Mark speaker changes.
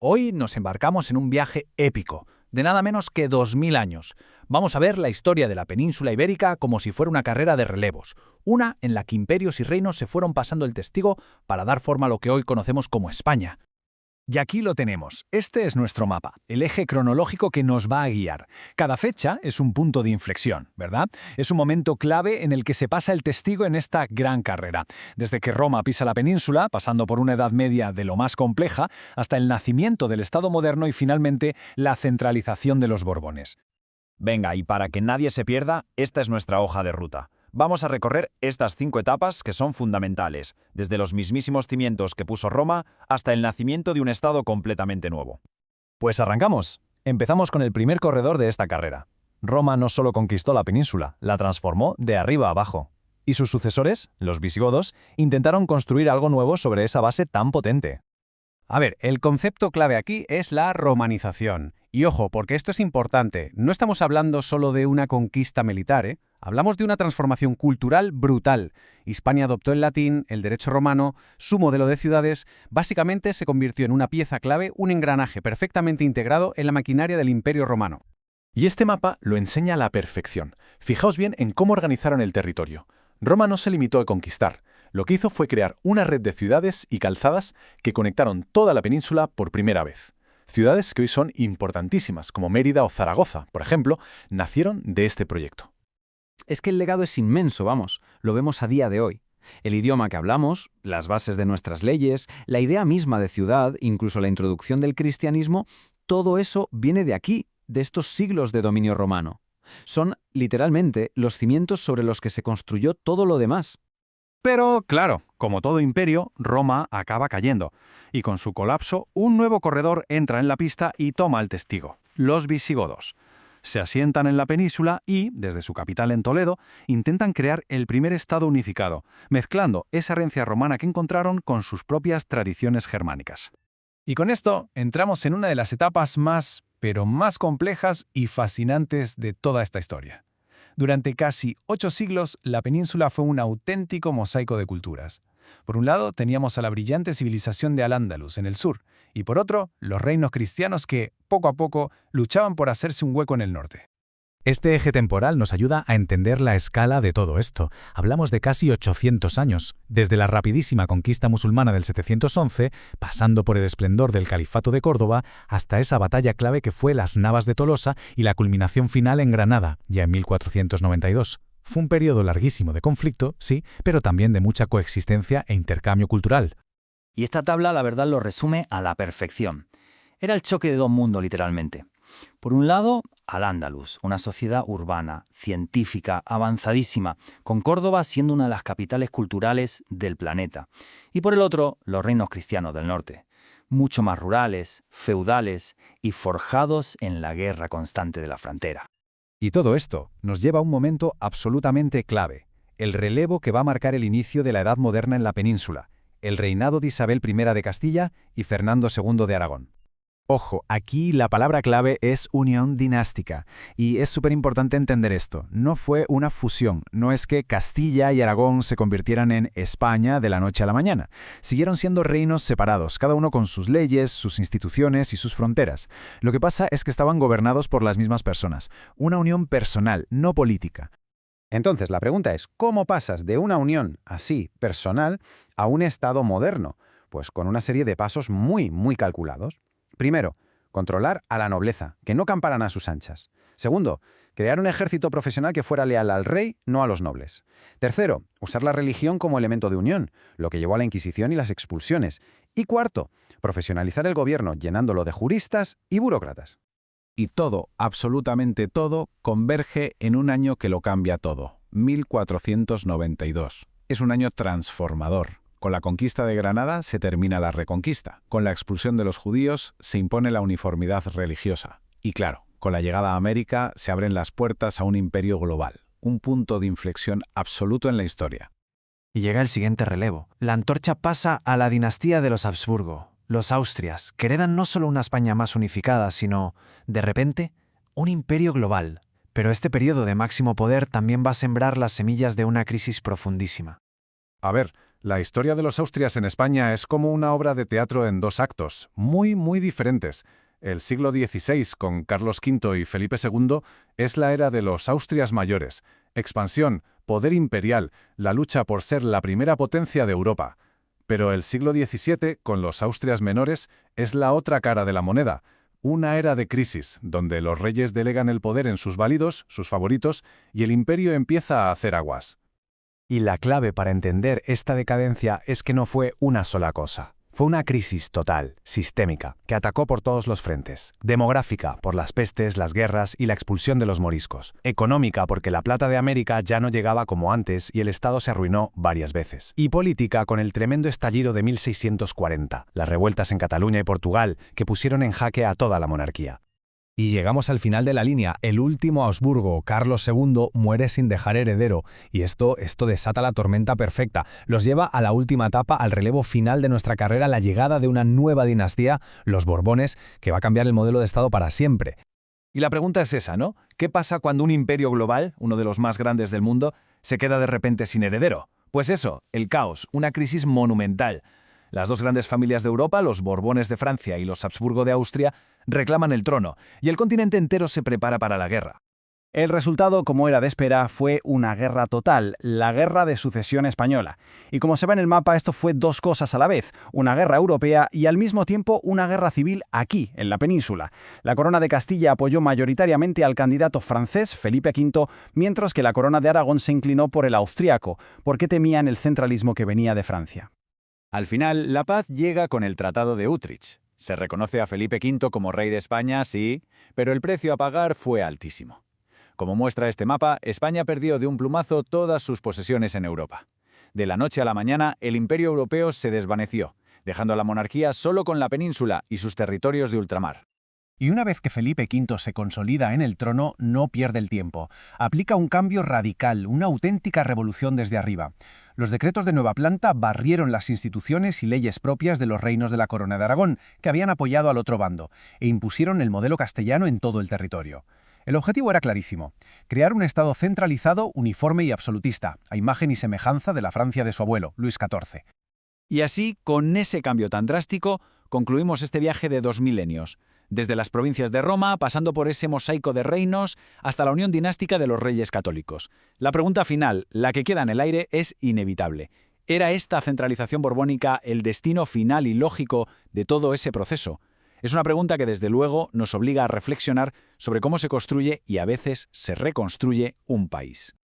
Speaker 1: Hoy nos embarcamos en un viaje épico, de nada menos que 2000 años. Vamos a ver la historia de la península ibérica como si fuera una carrera de relevos, una en la que imperios y reinos se fueron pasando el testigo para dar forma a lo que hoy conocemos como España.
Speaker 2: Y aquí lo tenemos. Este es nuestro mapa, el eje cronológico que nos va a guiar. Cada fecha es un punto de inflexión, ¿verdad? Es un momento clave en el que se pasa el testigo en esta gran carrera. Desde que Roma pisa la península, pasando por una Edad Media de lo más compleja, hasta el nacimiento del Estado moderno y finalmente la centralización de los Borbones.
Speaker 3: Venga, y para que nadie se pierda, esta es nuestra hoja de ruta. Vamos a recorrer estas 5 etapas que son fundamentales, desde los mismísimos cimientos que puso Roma hasta el nacimiento de un estado completamente nuevo.
Speaker 2: Pues arrancamos. Empezamos con el primer corredor de esta carrera. Roma no solo conquistó la península, la transformó de arriba a abajo. Y sus sucesores, los visigodos, intentaron construir algo nuevo sobre esa base tan potente.
Speaker 4: A ver, el concepto clave aquí es la romanización. Y ojo, porque esto es importante, no estamos hablando solo de una conquista militar, ¿eh? Hablamos de una transformación cultural brutal. Hispania adoptó el latín, el derecho romano, su modelo de ciudades, básicamente se convirtió en una pieza clave, un engranaje perfectamente integrado en la maquinaria del Imperio Romano.
Speaker 5: Y este mapa lo enseña a la perfección. Fijaos bien en cómo organizaron el territorio. Roma no se limitó a conquistar. Lo que hizo fue crear una red de ciudades y calzadas que conectaron toda la península por primera vez. Ciudades que hoy son importantísimas, como Mérida o Zaragoza, por ejemplo, nacieron de este proyecto.
Speaker 6: Es que el legado es inmenso, vamos, lo vemos a día de hoy. El idioma que hablamos, las bases de nuestras leyes, la idea misma de ciudad, incluso la introducción del cristianismo, todo eso viene de aquí, de estos siglos de dominio romano. Son, literalmente, los cimientos sobre los que se construyó todo lo demás.
Speaker 4: Pero, claro, como todo imperio, Roma acaba cayendo, y con su colapso, un nuevo corredor entra en la pista y toma el testigo, los visigodos. Se asientan en la península y, desde su capital en Toledo, intentan crear el primer estado unificado, mezclando esa herencia romana que encontraron con sus propias tradiciones germánicas.
Speaker 2: Y con esto entramos en una de las etapas más, pero más complejas y fascinantes de toda esta historia. Durante casi 8 siglos, la península fue un auténtico mosaico de culturas. Por un lado, teníamos a la brillante civilización de Al-Ándalus en el sur, y por otro, los reinos cristianos que, poco a poco, luchaban por hacerse un hueco en el norte.
Speaker 1: Este eje temporal nos ayuda a entender la escala de todo esto. Hablamos de casi 800 años, desde la rapidísima conquista musulmana del 711, pasando por el esplendor del Califato de Córdoba, hasta esa batalla clave que fue las Navas de Tolosa y la culminación final en Granada, ya en 1492. Fue un periodo larguísimo de conflicto, sí, pero también de mucha coexistencia e intercambio cultural.
Speaker 7: Y esta tabla, la verdad, lo resume a la perfección. Era el choque de dos mundos, literalmente. Por un lado, Al-Ándalus, una sociedad urbana, científica, avanzadísima, con Córdoba siendo una de las capitales culturales del planeta. Y por el otro, los reinos cristianos del norte, mucho más rurales, feudales y forjados en la guerra constante de la frontera.
Speaker 2: Y todo esto nos lleva a un momento absolutamente clave, el relevo que va a marcar el inicio de la Edad Moderna en la península, el reinado de Isabel I de Castilla y Fernando II de Aragón.
Speaker 1: Ojo, aquí la palabra clave es unión dinástica, y es súper importante entender esto. No fue una fusión, no es que Castilla y Aragón se convirtieran en España de la noche a la mañana. Siguieron siendo reinos separados, cada uno con sus leyes, sus instituciones y sus fronteras. Lo que pasa es que estaban gobernados por las mismas personas, una unión personal, no política.
Speaker 4: Entonces, la pregunta es, ¿cómo pasas de una unión así, personal, a un estado moderno? Pues con una serie de pasos muy calculados. Primero, controlar a la nobleza, que no camparan a sus anchas. Segundo, crear un ejército profesional que fuera leal al rey, no a los nobles. Tercero, usar la religión como elemento de unión, lo que llevó a la Inquisición y las expulsiones. Y cuarto, profesionalizar el gobierno llenándolo de juristas y burócratas.
Speaker 5: Y todo, absolutamente todo, converge en un año que lo cambia todo, 1492. Es un año transformador. Con la conquista de Granada se termina la reconquista. Con la expulsión de los judíos se impone la uniformidad religiosa. Y claro, con la llegada a América se abren las puertas a un imperio global, un punto de inflexión absoluto en la historia.
Speaker 8: Y llega el siguiente relevo. La antorcha pasa a la dinastía de los Habsburgo, los Austrias, que heredan no solo una España más unificada, sino, de repente, un imperio global. Pero este periodo de máximo poder también va a sembrar las semillas de una crisis profundísima.
Speaker 4: A ver,
Speaker 2: La historia de los Austrias en España es como una obra de teatro en dos actos, muy diferentes. El siglo XVI, con Carlos V y Felipe II, es la era de los Austrias mayores. Expansión, poder imperial, la lucha por ser la primera potencia de Europa. Pero el siglo XVII, con los Austrias menores, es la otra cara de la moneda. Una era de crisis, donde los reyes delegan el poder en sus válidos, sus favoritos, y el imperio empieza a hacer aguas.
Speaker 9: Y la clave para entender esta decadencia es que no fue una sola cosa. Fue una crisis total, sistémica, que atacó por todos los frentes. Demográfica, por las pestes, las guerras y la expulsión de los moriscos. Económica, porque la plata de América ya no llegaba como antes y el Estado se arruinó varias veces. Y política, con el tremendo estallido de 1640, las revueltas en Cataluña y Portugal, que pusieron en jaque a toda la monarquía. Y llegamos al final de la línea. El último Habsburgo, Carlos II, muere sin dejar heredero. Y esto desata la tormenta perfecta. Los lleva a la última etapa, al relevo final de nuestra carrera, la llegada de una nueva dinastía, los Borbones, que va a cambiar el modelo de Estado para siempre.
Speaker 10: Y la pregunta es esa, ¿no? ¿Qué pasa cuando un imperio global, uno de los más grandes del mundo, se queda de repente sin heredero? Pues eso, el caos, una crisis monumental. Las dos grandes familias de Europa, los Borbones de Francia y los Habsburgo de Austria, reclaman el trono, y el continente entero se prepara para la guerra.
Speaker 11: El resultado, como era de esperar, fue una guerra total, la Guerra de Sucesión Española. Y como se ve en el mapa, esto fue dos cosas a la vez, una guerra europea y al mismo tiempo una guerra civil aquí, en la península. La Corona de Castilla apoyó mayoritariamente al candidato francés, Felipe V, mientras que la Corona de Aragón se inclinó por el austriaco, porque temían el centralismo que venía de Francia.
Speaker 3: Al final, la paz llega con el Tratado de Utrecht. Se reconoce a Felipe V como rey de España, sí, pero el precio a pagar fue altísimo. Como muestra este mapa, España perdió de un plumazo todas sus posesiones en Europa. De la noche a la mañana, el imperio europeo se desvaneció, dejando a la monarquía solo con la península y sus territorios de ultramar.
Speaker 12: Y una vez que Felipe V se consolida en el trono, no pierde el tiempo. Aplica un cambio radical, una auténtica revolución desde arriba. Los decretos de nueva planta barrieron las instituciones y leyes propias de los reinos de la Corona de Aragón, que habían apoyado al otro bando, e impusieron el modelo castellano en todo el territorio. El objetivo era clarísimo: crear un Estado centralizado, uniforme y absolutista, a imagen y semejanza de la Francia de su abuelo, Luis XIV.
Speaker 3: Y así, con ese cambio tan drástico, concluimos este viaje de 2 milenios. Desde las provincias de Roma, pasando por ese mosaico de reinos, hasta la unión dinástica de los reyes católicos. La pregunta final, la que queda en el aire, es inevitable. ¿Era esta centralización borbónica el destino final y lógico de todo ese proceso? Es una pregunta que desde luego nos obliga a reflexionar sobre cómo se construye y a veces se reconstruye un país.